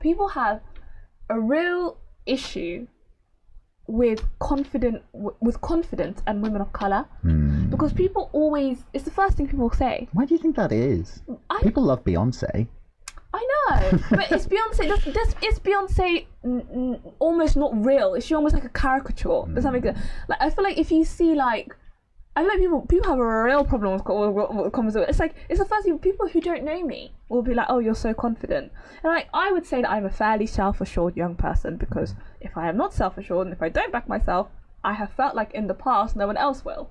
people have a real issue with confidence and women of color, because people always, it's the first thing people say. Why do you think that is? People love Beyonce. I know, but is Beyonce almost not real? Is she almost like a caricature? Does that make sense? Like, I feel like if you see like, I feel like people have a real problem with conversation. It's like, it's the first thing, people who don't know me will be like, oh, you're so confident. And like, I would say that I'm a fairly self-assured young person, because if I am not self-assured and if I don't back myself, I have felt like in the past no one else will.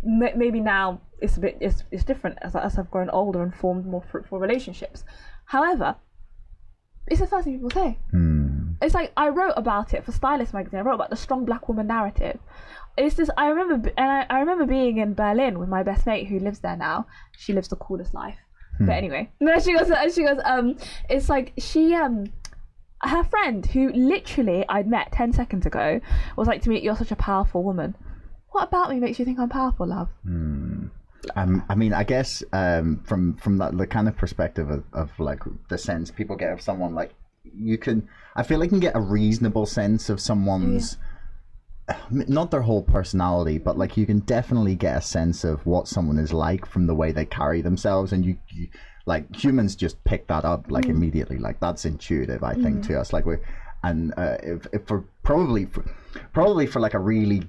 Maybe now it's different as I've grown older and formed more fruitful relationships. However, it's the first thing people say. It's like, I wrote about it for Stylist magazine. I wrote about the strong black woman narrative. It's just, I remember being in Berlin with my best mate who lives there now. She lives the coolest life. But anyway, no, she goes, it's like, her friend who literally I'd met 10 seconds ago was like to me, you're such a powerful woman. What about me makes you think I'm powerful, love? I mean, I guess from that, the kind of perspective of like the sense people get of someone, like I feel like you can get a reasonable sense of someone's, not their whole personality, but like you can definitely get a sense of what someone is like from the way they carry themselves, and you like, humans just pick that up like immediately. Like, that's intuitive, I think, to us. Like, if for probably for like a really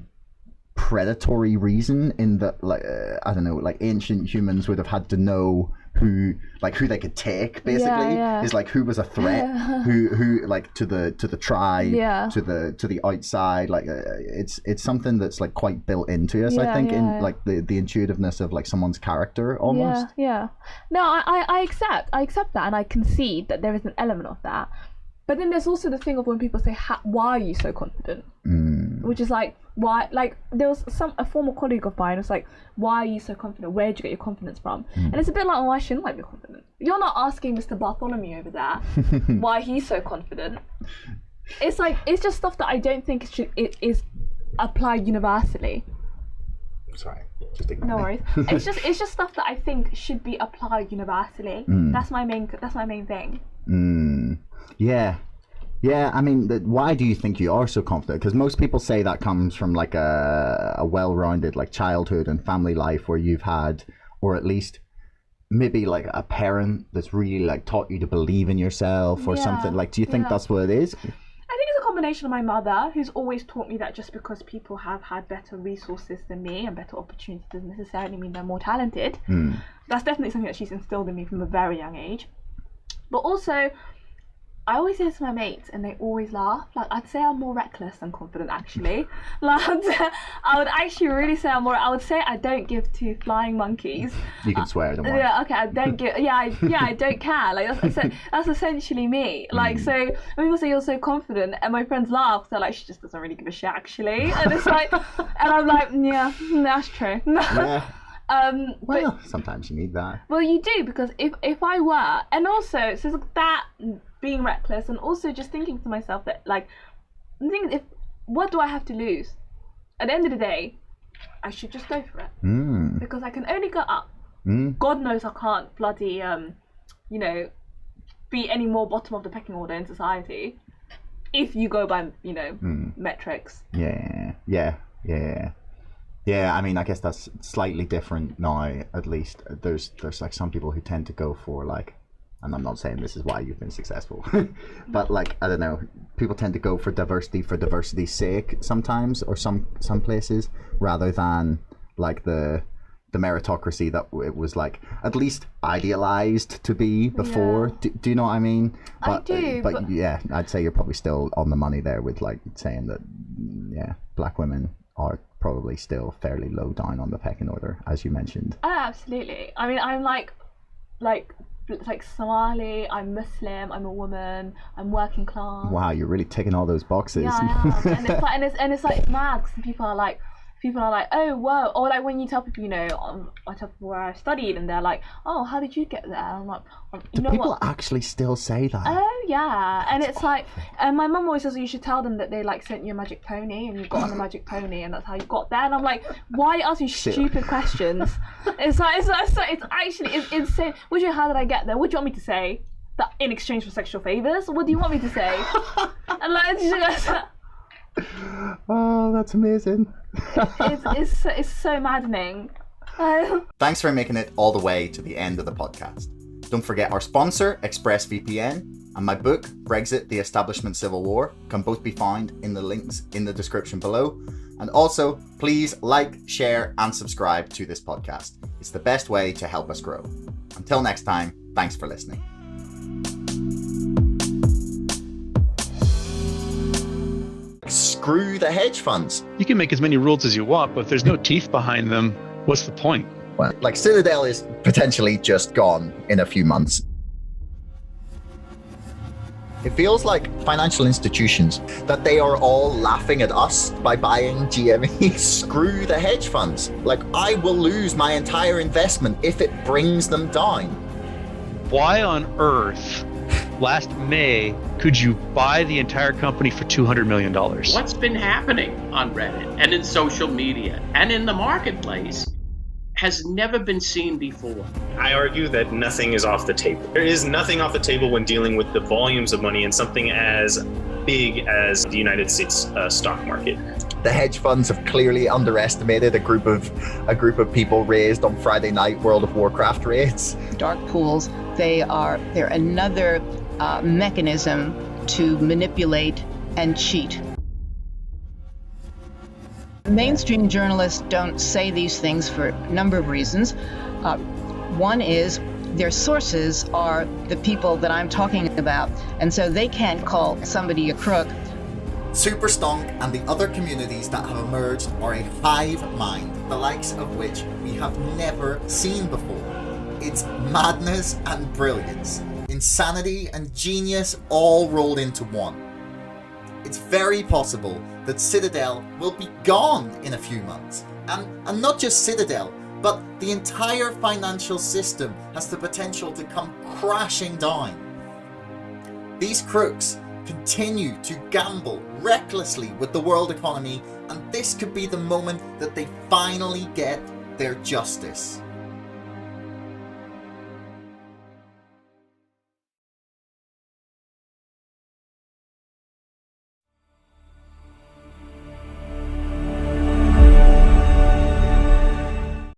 predatory reason, in that, like, I don't know, like ancient humans would have had to know who they could take, basically. Is like, who was a threat, who like to the tribe, to the outside. Like, it's something that's like quite built into us, I think, in like the intuitiveness of like someone's character almost. No, I accept that, and I concede that there is an element of that. But then there's also the thing of when people say, why are you so confident? Which is like, why? Like, there was a former colleague of mine was like, why are you so confident? Where did you get your confidence from? And it's a bit like, oh, why shouldn't I be confident? You're not asking Mr. Bartholomew over there why he's so confident. It's like, it's just stuff that I don't think it is applied universally. Sorry, just ignore no worries. It's just stuff that I think should be applied universally. That's my main thing. Yeah, I mean, why do you think you are so confident? Because most people say that comes from like a well-rounded like childhood and family life where you've had, or at least maybe like a parent that's really like taught you to believe in yourself or something. Like, do you think that's what it is? I think it's a combination of my mother, who's always taught me that just because people have had better resources than me and better opportunities doesn't necessarily mean they're more talented. That's definitely something that she's instilled in me from a very young age. But also, I always say this to my mates, and they always laugh. Like, I'd say I'm more reckless than confident, actually. Like, I would actually really say I would say I don't give two flying monkeys. You can swear, don't worry. Yeah, okay, I don't give. I don't care. Like, that's essentially me. Like, so when people say you're so confident, and my friends laugh, they're like, she just doesn't really give a shit, actually. And it's like, and I'm like, yeah, that's true. Yeah. Well, but sometimes you need that. Well, you do, because if I were, and also, so that being reckless, and also just thinking to myself that, like, I'm thinking, what do I have to lose? At the end of the day, I should just go for it, because I can only go up. God knows I can't bloody, be any more bottom of the pecking order in society, if you go by, metrics. Yeah, I mean, I guess that's slightly different now. At least there's like some people who tend to go for like, and I'm not saying this is why you've been successful, but like, I don't know, people tend to go for diversity's sake sometimes, or some places, rather than like the meritocracy that it was like at least idealized to be before. Do you know what I mean? I do. But yeah, I'd say you're probably still on the money there with like saying that black women are probably still fairly low down on the pecking order, as you mentioned. Oh, absolutely. I mean, I'm like Somali, I'm Muslim, I'm a woman, I'm working class. Wow, you're really ticking all those boxes. Yeah, I am. and it's like mad, because people are like, oh, whoa. Or like when you tell people, I tell people where I studied, and they're like, oh, how did you get there? And I'm like, do people actually still say that? Oh yeah. And it's like, and my mum always says you should tell them that they like sent you a magic pony, and you got on a magic pony, and that's how you got there. And I'm like, why ask you stupid questions? It's actually insane. How did I get there? What do you want me to say? that in exchange for sexual favors. What do you want me to say? And like, it's Oh, that's amazing. it's so maddening. Thanks for making it all the way to the end of the podcast. Don't forget our sponsor, ExpressVPN, and my book, Brexit, The Establishment Civil War, can both be found in the links in the description below. And also, please like, share, and subscribe to this podcast. It's the best way to help us grow. Until next time, thanks for listening. Screw the hedge funds. You can make as many rules as you want, but if there's no teeth behind them, what's the point? Well, like Citadel is potentially just gone in a few months. It feels like financial institutions, that they are all laughing at us by buying GME. Screw the hedge funds. Like, I will lose my entire investment if it brings them down. Why on earth, last May, could you buy the entire company for $200 million? What's been happening on Reddit and in social media and in the marketplace has never been seen before. I argue that nothing is off the table. There is nothing off the table when dealing with the volumes of money in something as big as the United States stock market. The hedge funds have clearly underestimated a group of people raised on Friday night World of Warcraft raids. Dark pools, they're another mechanism to manipulate and cheat. Mainstream journalists don't say these things for a number of reasons. One is their sources are the people that I'm talking about, and so they can't call somebody a crook. Super Stonk and the other communities that have emerged are a hive mind, the likes of which we have never seen before. It's madness and brilliance, insanity and genius all rolled into one. It's very possible that Citadel will be gone in a few months. And not just Citadel, but the entire financial system has the potential to come crashing down. These crooks continue to gamble recklessly with the world economy, and this could be the moment that they finally get their justice.